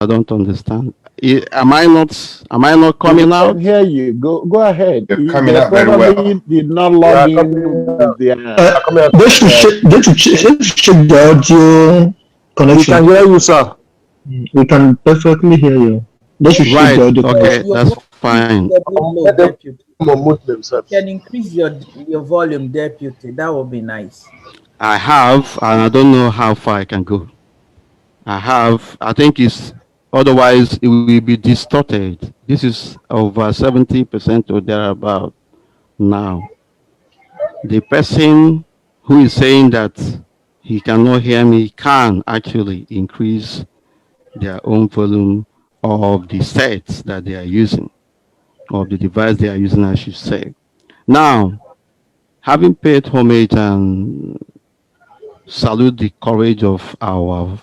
I don't understand. Am I not We coming can out? hear you. Go ahead. You're coming They out very well. probably did not You log are coming in out. with their You are coming out They should their check. They should check the audio We can connection. hear you, sir. We can perfectly hear you. They should check Right. the audio Okay, connection. Your that's volume is fine. a bit low, let them deputy. unmute You can themselves. increase your volume, deputy. That would be nice. I have, and I don't know how far I can go. I have. I think it's otherwise it will be distorted. This is over 70% or thereabout now. The person who is saying that he cannot hear me can actually increase their own volume of the sets that they are using, of the device they are using, I should say. Now, having paid homage and salute the courage of our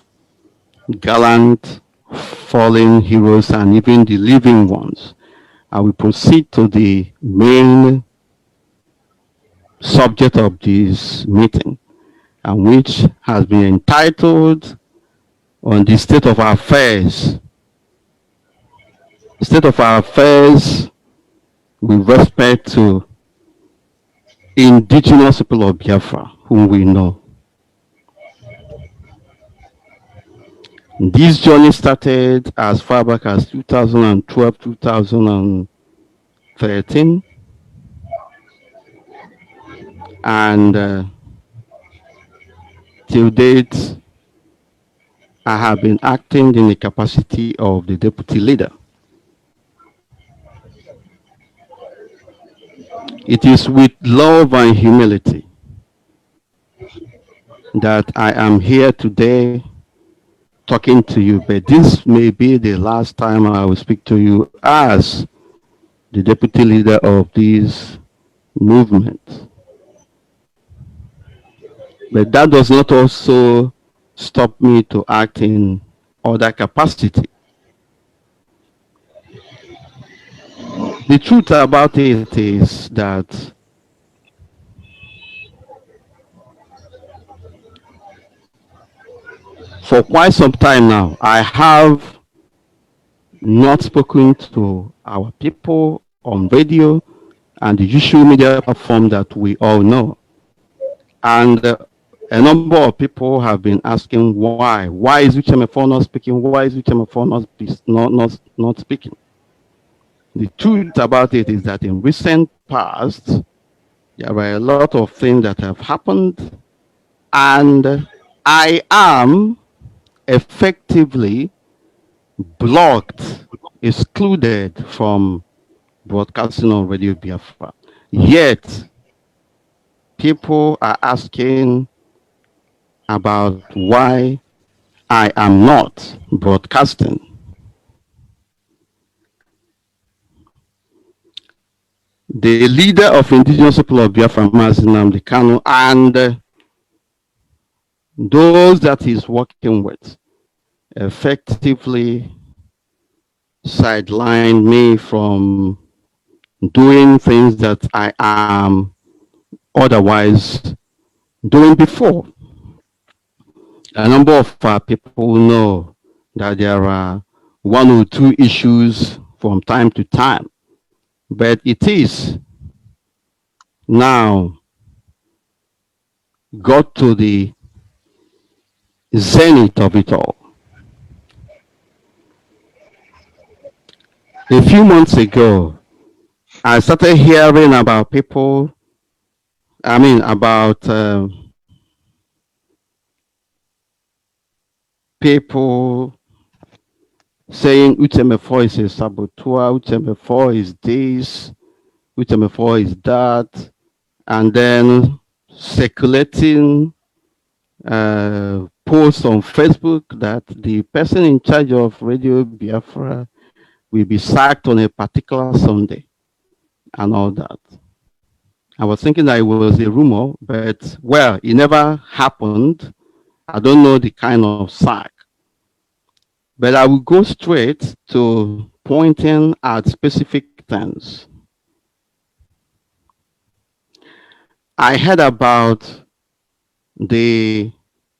gallant fallen heroes and even the living ones, I will proceed to the main subject of this meeting, and which has been entitled on the state of our affairs with respect to indigenous people of Biafra, whom we know. This journey started as far back as 2012, 2013, and till date, I have been acting in the capacity of the deputy leader. It is with love and humility that I am here today talking to you, but this may be the last time I will speak to you as the deputy leader of this movement. But that does not also stop me to act in other capacity. The truth about it is that for quite some time now, I have not spoken to our people on radio and the usual media platform that we all know. And a number of people have been asking why. Why is Uche Mefor not speaking? Why is Uche Mefor not speaking? The truth about it is that in recent past, there were a lot of things that have happened, and I am effectively blocked, excluded from broadcasting on Radio Biafra. Yet, people are asking about why I am not broadcasting. The leader of indigenous people of Biafra, MAAZI Nnamdi Kanu, and those that he's working with effectively sidelined me from doing things that I am otherwise doing before. A number of people know that there are one or two issues from time to time, but it is now got to the zenith of it all. A few months ago, I started hearing about people, about people saying Uche Mefor is a saboteur, Uche Mefor is this, Uche Mefor is that, and then circulating posts on Facebook that the person in charge of Radio Biafra will be sacked on a particular Sunday and all that. I was thinking that it was a rumor, but well, it never happened. I don't know the kind of sack. But I will go straight to pointing at specific things. I heard about the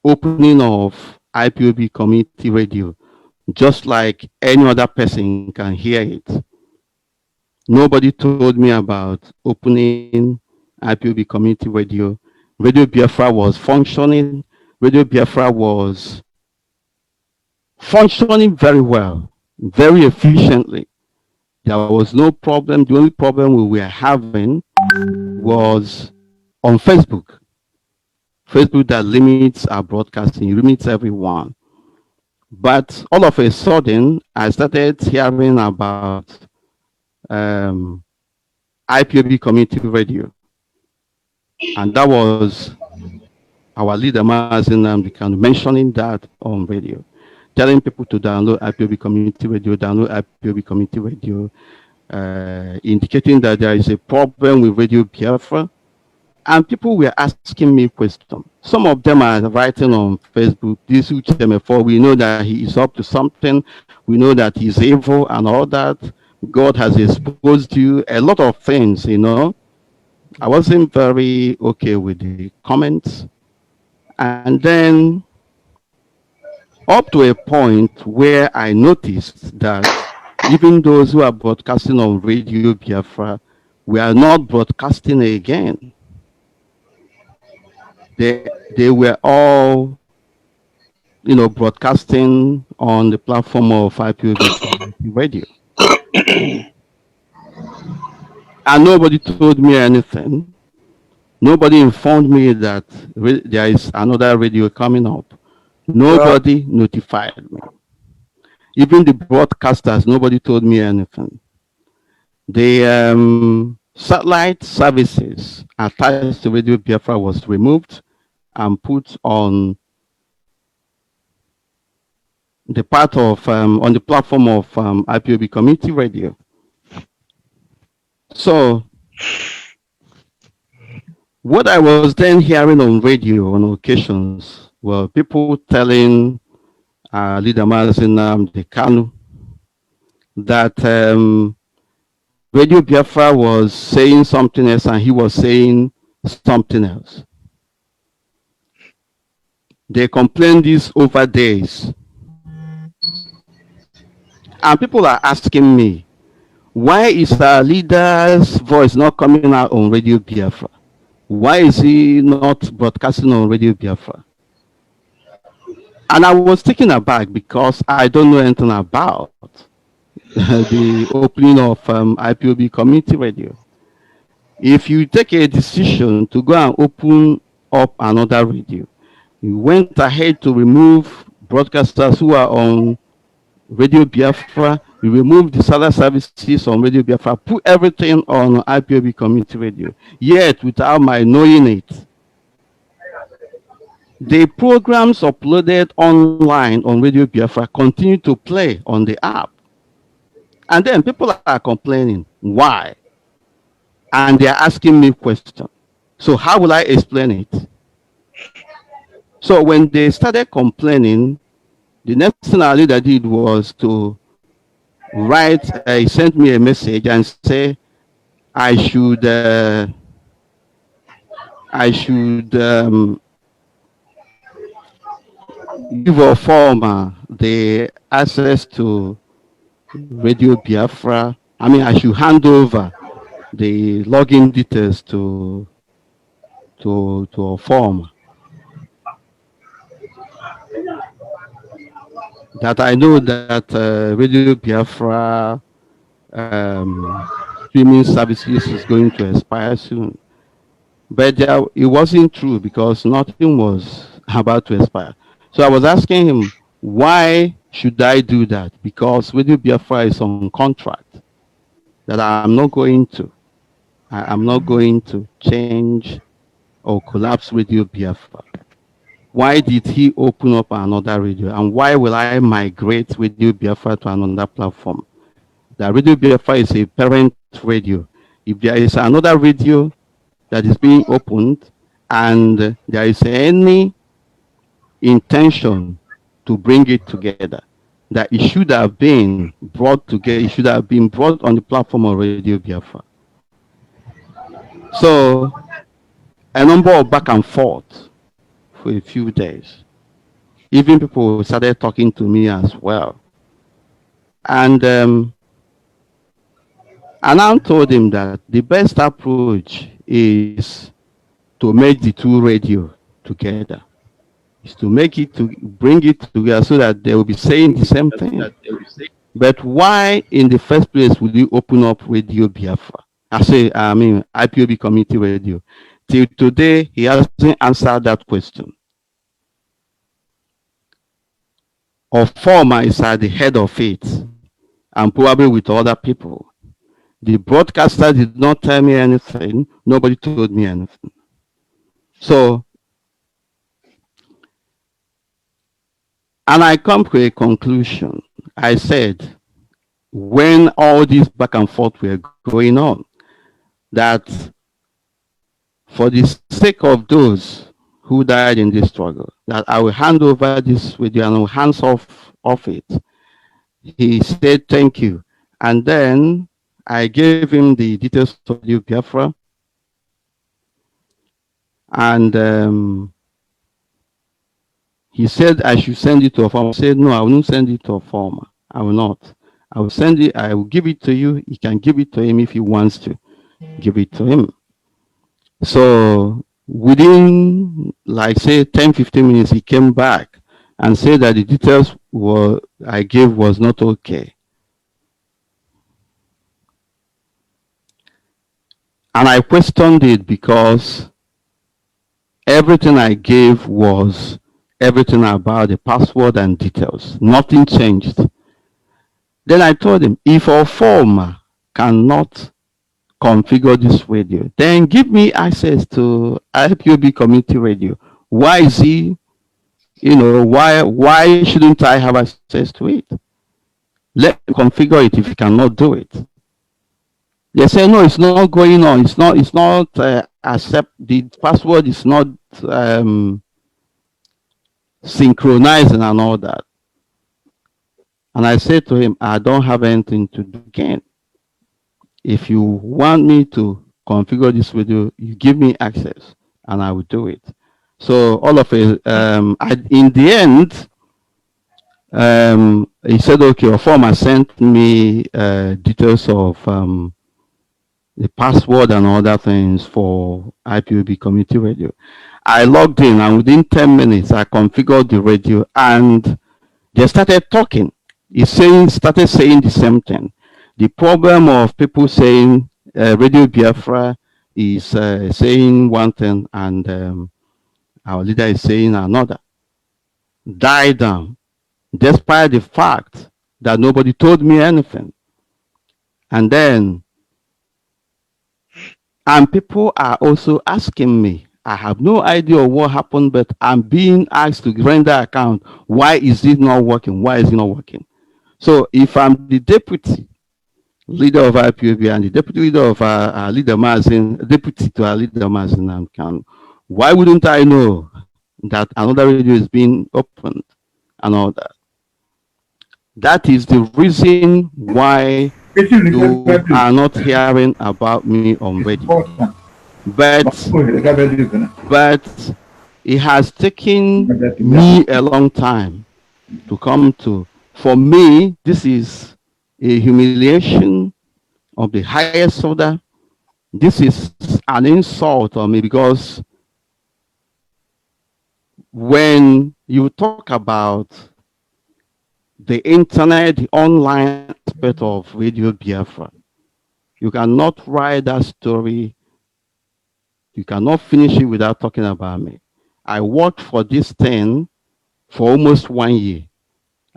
opening of IPOB community radio just like any other person can hear it. Nobody told me about opening IPOB community radio. Radio Biafra was functioning. Radio Biafra was functioning very well, very efficiently. There was no problem. The only problem we were having was on Facebook. Facebook that limits our broadcasting, limits everyone. But all of a sudden, I started hearing about IPOB community radio. And that was our leader, MAAZI, mentioning that on radio, telling people to download IPOB community radio, download IPOB community radio, indicating that there is a problem with Radio Biafra. And people were asking me questions. Some of them are writing on Facebook, this Uche Mefor, we know that he is up to something. We know that he's evil and all that. God has exposed you. A lot of things, you know. I wasn't very okay with the comments. And then up to a point where I noticed that even those who are broadcasting on Radio Biafra, we are not broadcasting again. They were all, you know, broadcasting on the platform of IPOB radio. And nobody told me anything. Nobody informed me that there is another radio coming up. Nobody notified me. Even the broadcasters, nobody told me anything. The satellite services attached to Radio Biafra was removed and put on the part of on the platform of IPOB community radio. So what I was then hearing on radio on occasions were people telling leader MAAZI the Kanu that Radio Biafra was saying something else and he was saying something else. They complained this over days. And people are asking me, why is our leader's voice not coming out on Radio Biafra? Why is he not broadcasting on Radio Biafra? And I was taken aback because I don't know anything about the opening of IPOB community radio. If you take a decision to go and open up another radio, you went ahead to remove broadcasters who are on Radio Biafra, you remove the satellite services on Radio Biafra, put everything on IPOB community radio, yet without my knowing it. The programs uploaded online on Radio Biafra continue to play on the app. And then people are complaining, why? And they're asking me questions. So how will I explain it? So when they started complaining, the next thing our leader did was to write, he sent me a message and say, I should give a form the access to Radio Biafra. I mean, I should hand over the login details to a form that I know that Radio Biafra streaming services is going to expire soon. But it wasn't true because nothing was about to expire. So I was asking him, why should I do that? Because Radio Biafra is on contract that I'm not going to. I'm not going to change or collapse Radio Biafra. Why did he open up another radio? And why will I migrate Radio Biafra to another platform? The Radio Biafra is a parent radio. If there is another radio that is being opened and there is any intention to bring it together, that it should have been brought together, it should have been brought on the platform of Radio Biafra. So a number of back and forth for a few days. Even people started talking to me as well. And I told him that the best approach is to make the two radio together. Is to make it to bring it together so that they will be saying the same thing. But why in the first place would you open up Radio Biafra? I mean IPOB Community Radio. Till today, he hasn't answered that question. Or former is at the head of it, and probably with other people. The broadcaster did not tell me anything. Nobody told me anything. So, and I come to a conclusion. I said, when all this back and forth were going on, that for the sake of those who died in this struggle, that I will hand over this video and I will hands off it. He said, thank you. And then I gave him the details of the Biafra. And he said I should send it to a farmer. I said, no, I will not send it to a farmer. I will not. I will send it, I will give it to you. You can give it to him if he wants to. Give it to him. So within, like, say, 10, 15 minutes, he came back and said that the details I gave was not okay. And I questioned it because everything I gave was everything about the password and details. Nothing changed. Then I told him, if a former cannot configure this radio, then give me access to IPOB Community Radio. Why is he, why shouldn't I have access to it? Let me configure it if you cannot do it. They say, no, it's not going on. It's not accept, the password is not synchronizing and all that. And I said to him, I don't have anything to do again. If you want me to configure this video, you give me access and I will do it. So all of it, in the end, he said, okay, a former sent me details of the password and other things for IPOB Community Radio. I logged in and within 10 minutes, I configured the radio and they started talking. He started saying the same thing. The problem of people saying Radio Biafra is saying one thing and our leader is saying another died down, despite the fact that nobody told me anything. And people are also asking me, I have no idea what happened, but I'm being asked to render account. Why is it not working? Why is it not working? So if I'm the deputy leader of IPOB and the deputy leader of our leader MAAZI, deputy to our leader MAAZI, why wouldn't I know that another radio is being opened and all that? That is the reason why you are not hearing about me on radio. But it has taken me a long time to come to. For me, this is a humiliation of the highest order. This is an insult on me because when you talk about the internet, the online aspect of Radio Biafra, you cannot write that story. You cannot finish it without talking about me. I worked for this thing for almost 1 year.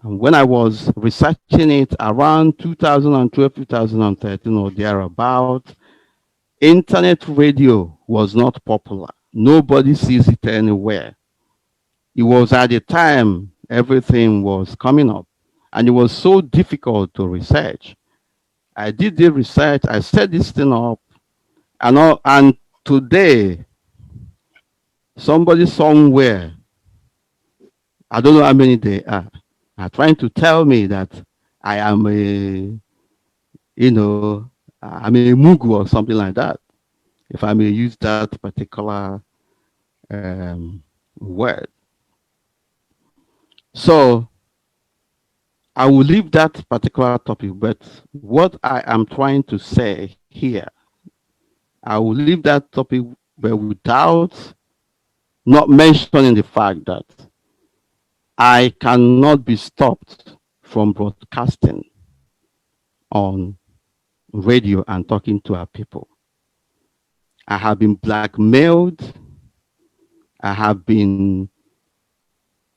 And when I was researching it around 2012, 2013 or thereabout, internet radio was not popular. Nobody sees it anywhere. It was at the time everything was coming up. And it was so difficult to research. I did the research, I set this thing up, and today, somebody somewhere, I don't know how many they are trying to tell me that I am I'm a Mugu or something like that, if I may use that particular word. So I will leave that particular topic, but what I am trying to say here, I will leave that topic, but without not mentioning the fact that I cannot be stopped from broadcasting on radio and talking to our people. I have been blackmailed. I have been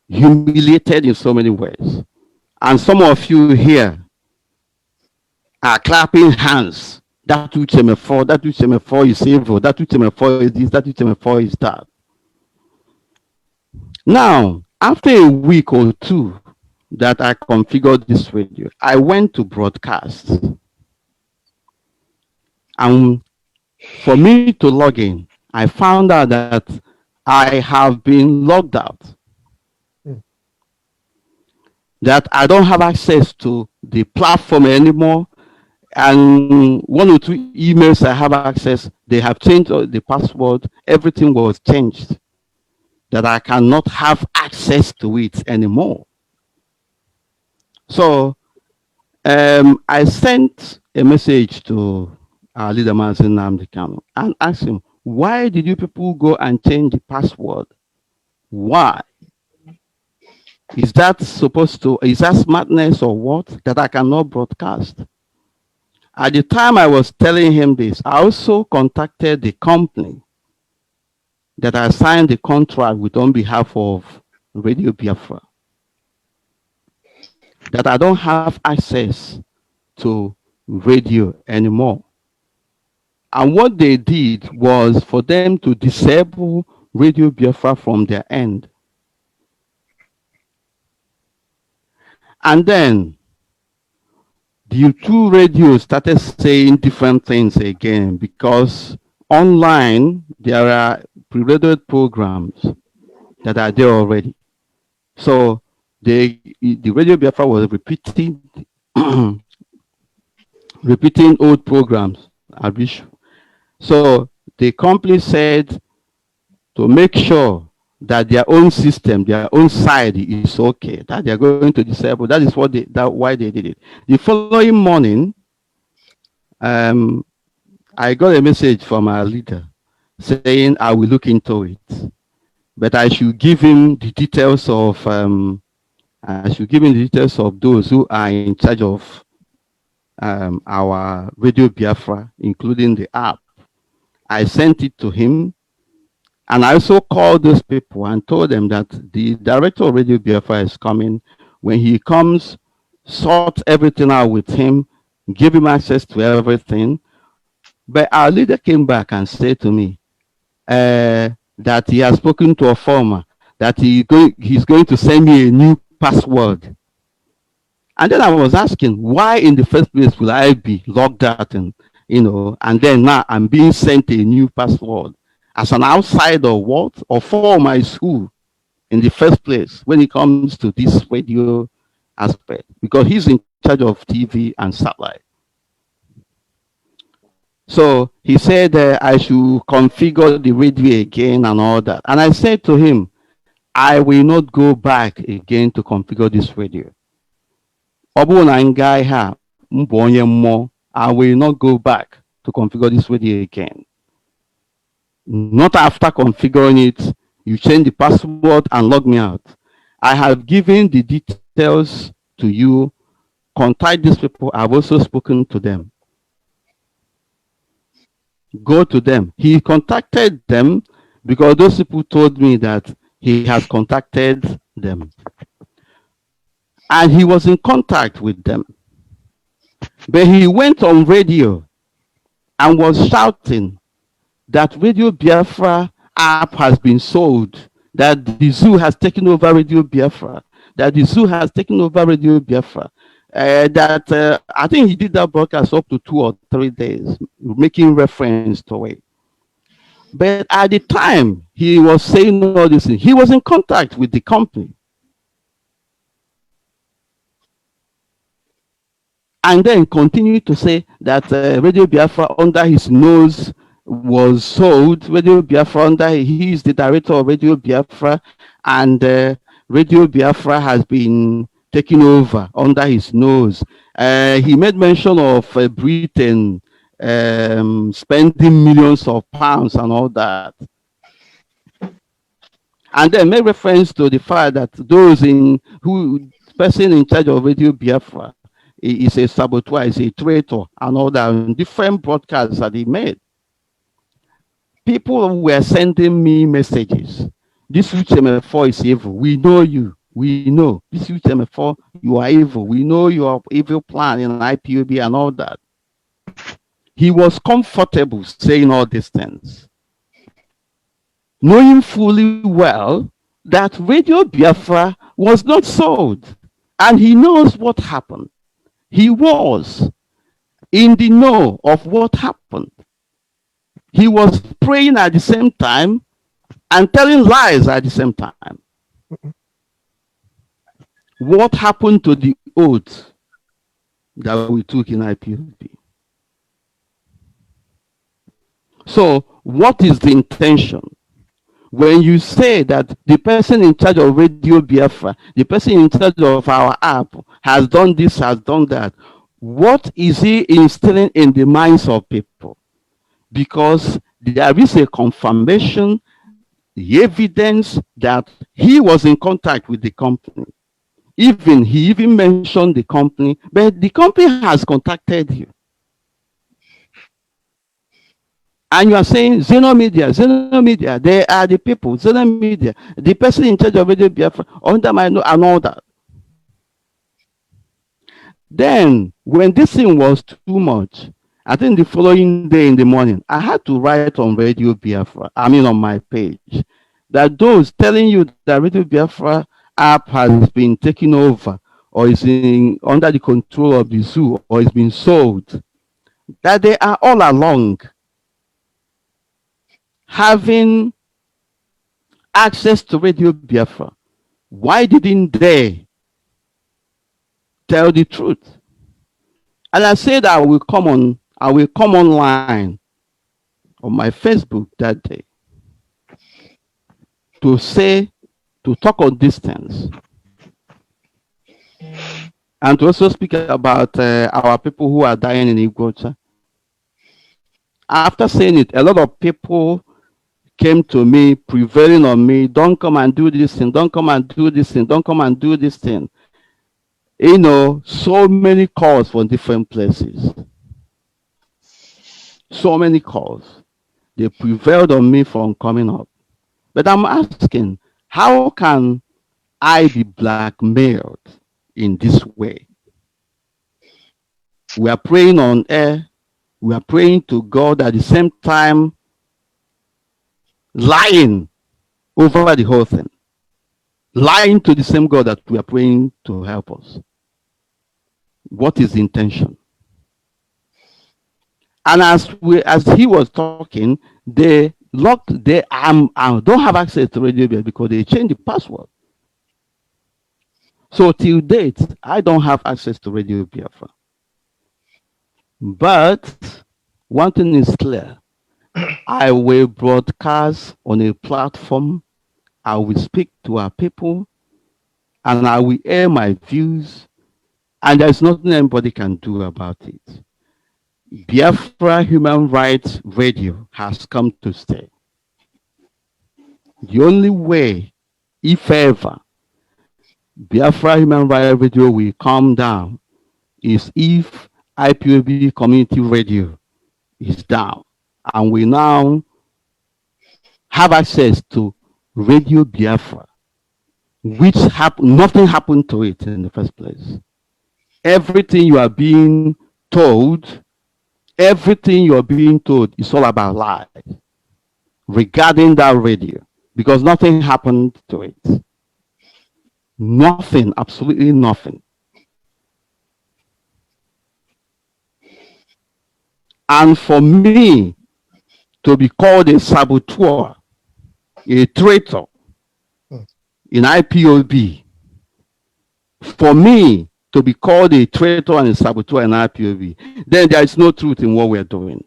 humiliated in so many ways. And some of you here are clapping hands. That Uche Mefor, that Uche Mefor is evil, that Uche Mefor is this, that Uche Mefor is that. Now, after a week or two that I configured this radio, I went to broadcast. And for me to log in, I found out that I have been logged out. That I don't have access to the platform anymore. And one or two emails I have access, they have changed the password. Everything was changed. That I cannot have access to it anymore. So I sent a message to our leader, MAAZI, and asked him, why did you people go and change the password? Why? Is that smartness or what, that I cannot broadcast? At the time I was telling him this, I also contacted the company that I signed the contract with on behalf of Radio Biafra, that I don't have access to radio anymore. And what they did was for them to disable Radio Biafra from their end. And then the two radios started saying different things again, because online there are pre-recorded programs that are there already. So the Radio Biafra was repeating repeating old programs. So the company said to make sure that their own system, their own side is okay, that they are going to disable. That is what why they did it. The following morning, I got a message from our leader saying I will look into it, but I should give him the details of those who are in charge of our Radio Biafra, including the app. I sent it to him, and I also called those people and told them that the director of Radio Biafra is coming. When he comes, sort everything out with him, give him access to everything. But our leader came back and said to me that he has spoken to a former, that he's going to send me a new password. And then I was asking, why in the first place will I be logged out, and and then now I'm being sent a new password as an outsider, what, or for my school in the first place when it comes to this radio aspect, because he's in charge of TV and satellite. So he said I should configure the radio again and all that. And I said to him, I will not go back again to configure this radio. I will not go back to configure this radio again. Not after configuring it, you change the password and log me out. I have given the details to you. Contact these people. I've also spoken to them. Go to them. He contacted them because those people told me that he has contacted them. And he was in contact with them. But he went on radio and was shouting that Radio Biafra app has been sold, that the zoo has taken over Radio Biafra, that the zoo has taken over Radio Biafra. I think he did that broadcast up to 2 or 3 days, making reference to it. But at the time he was saying all this, he was in contact with the company. And then continued to say that Radio Biafra under his nose was sold. Radio Biafra he is the director of Radio Biafra, and Radio Biafra has been taking over under his nose. He made mention of Britain spending millions of pounds and all that. And then made reference to the fact that those in who person in charge of Radio Biafra is a saboteur, is a traitor, and all that, and different broadcasts that he made. People were sending me messages. This Uche Mefor is evil. We know you. We know. This Uche Mefor, you are evil. We know your evil plan in IPOB and all that. He was comfortable saying all these things, knowing fully well that Radio Biafra was not sold. And he knows what happened. He was in the know of what happened. He was praying at the same time and telling lies at the same time. What happened to the oath that we took in IPOB? So, what is the intention? When you say that the person in charge of Radio Biafra, the person in charge of our app has done this, has done that, what is he instilling in the minds of people? Because there is a confirmation, the evidence that he was in contact with the company. He even mentioned the company, but the company has contacted you. And you are saying Zeno Media, they are the people, Zeno Media, the person in charge of Radio Biafra, under my know and all that. Then, when this thing was too much, I think the following day in the morning, I had to write on Radio Biafra, on my page, that those telling you that Radio Biafra app has been taken over or is under the control of the zoo or is being sold, that they are all along having access to Radio Biafra. Why didn't they tell the truth? And I said I will come online on my Facebook that day to talk on distance and to also speak about our people who are dying in Igbo. After saying it, a lot of people came to me, prevailing on me, don't come and do this thing, don't come and do this thing, don't come and do this thing. You know, so many calls from different places. So many calls. They prevailed on me from coming up. But I'm asking, how can I be blackmailed in this way? We are praying on air. We are praying to God at the same time, lying over the whole thing. Lying to the same God that we are praying to help us. What is the intention? And as he was talking, they locked I don't have access to Radio Biafra because they changed the password. So till date, I don't have access to Radio Biafra. But one thing is clear. I will broadcast on a platform. I will speak to our people and I will air my views, and there's nothing anybody can do about it. Biafra Human Rights Radio has come to stay. The only way, if ever, Biafra Human Rights Radio will come down is if IPOB Community Radio is down and we now have access to Radio Biafra, which nothing happened to it in the first place. Everything you are being told, is all about lies regarding that radio, because nothing happened to it. Nothing, absolutely nothing. And for me to be called a saboteur, a traitor in IPOB, for me to be called a traitor and a saboteur in IPOB, then there is no truth in what we're doing.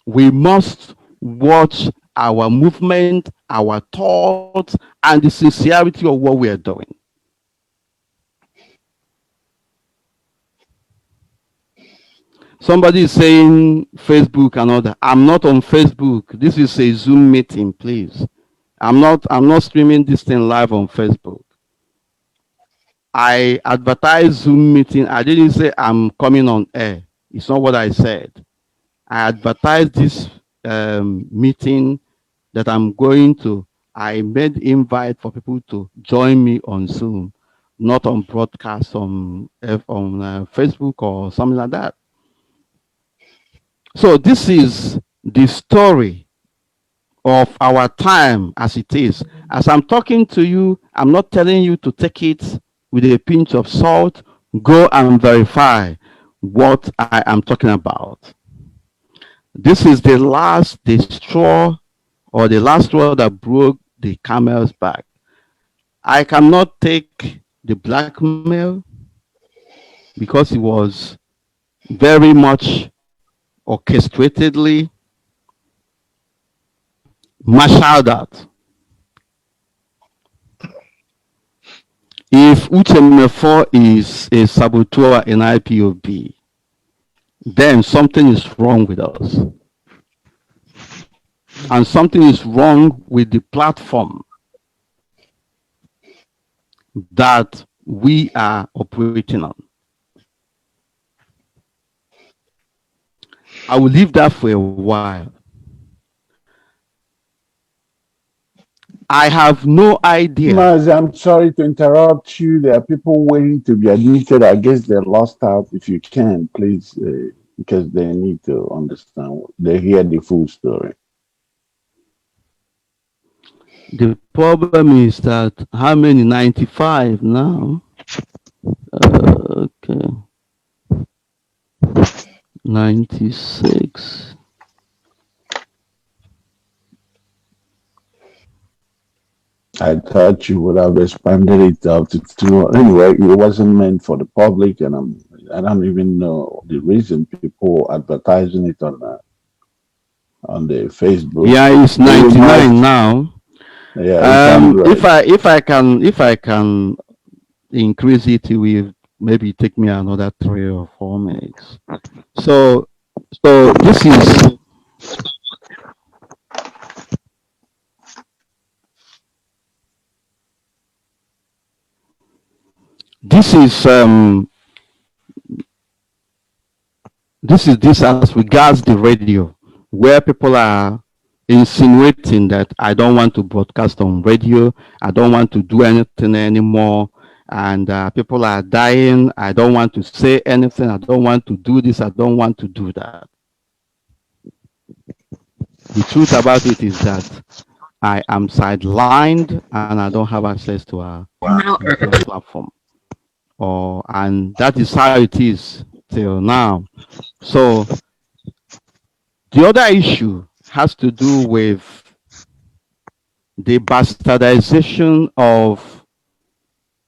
We must watch our movement our thoughts and the sincerity of what we are doing. Somebody is saying Facebook and all that. I'm not on Facebook. This is a Zoom meeting, please. I'm not streaming this thing live on Facebook. I advertised Zoom meeting. I didn't say I'm coming on air. It's not what I said. I advertised this meeting that I'm going to. I made invite for people to join me on Zoom, not on broadcast on Facebook or something like that. So this is the story of our time as it is. As I'm talking to you, I'm not telling you to take it with a pinch of salt. Go and verify what I am talking about. This is the straw or the last straw that broke the camel's back. I cannot take the blackmail because it was very much orchestratedly marshaled out. If Uche Mefor is a saboteur in IPOB, then something is wrong with us. And something is wrong with the platform that we are operating on. I will leave that for a while. I have no idea. MAAZI, I'm sorry to interrupt you. There are people waiting to be admitted. I guess they're lost out. If you can, please, because they need to understand. They hear the full story. The problem is that how many? 95 now? Okay. 96. I thought you would have expanded it up to 2. Anyway, it wasn't meant for the public, and I don't even know the reason people advertising it on the Facebook. Yeah, it's 99 now. Yeah, if I can increase it, it will maybe take me another 3 or 4 minutes. So this is this as regards the radio, where people are insinuating that I don't want to broadcast on radio, I don't want to do anything anymore, and people are dying. I don't want to say anything. I don't want to do this. I don't want to do that. The truth about it is that I am sidelined and I don't have access to a platform. And that is how it is till now. So the other issue has to do with the bastardization of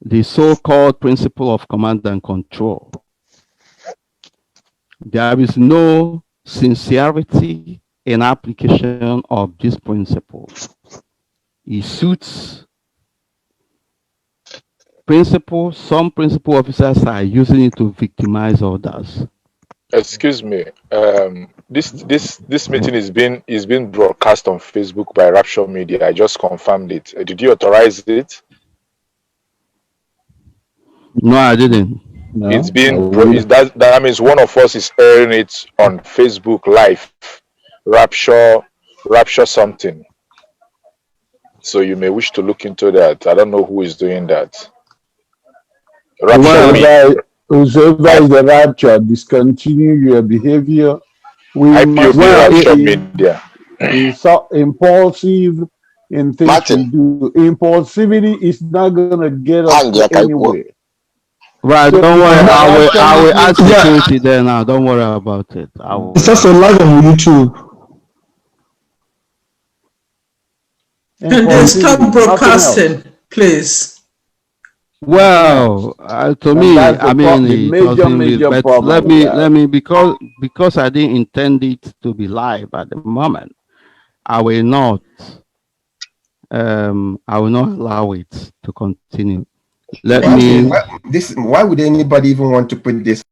the so-called principle of command and control. There is no sincerity in application of this principle. It suits principle. Some principal officers are using it to victimize others. Excuse me. This meeting is being broadcast on Facebook by Rapture Media. I just confirmed it. Did you authorize it? No, I didn't. no, It's being that that means one of us is airing it on Facebook Live. Rapture something. So you may wish to look into that. I don't know who is doing that. whoever is the rapture, discontinue your behavior. We must Rapture be Media. impulsive in things Martin. we do. Impulsivity is not gonna get us anywhere. Right, So don't worry. I will ask Yeah. security there now. Don't worry about it. I will. It's also live on YouTube. And stop Impulsivity, nothing else. broadcasting, please. Well, to me, that's the I mean, the it major, doesn't major but problem let we me have. because I didn't intend it to be live at the moment. I will not I will not allow it to continue. Why would anybody even want to put this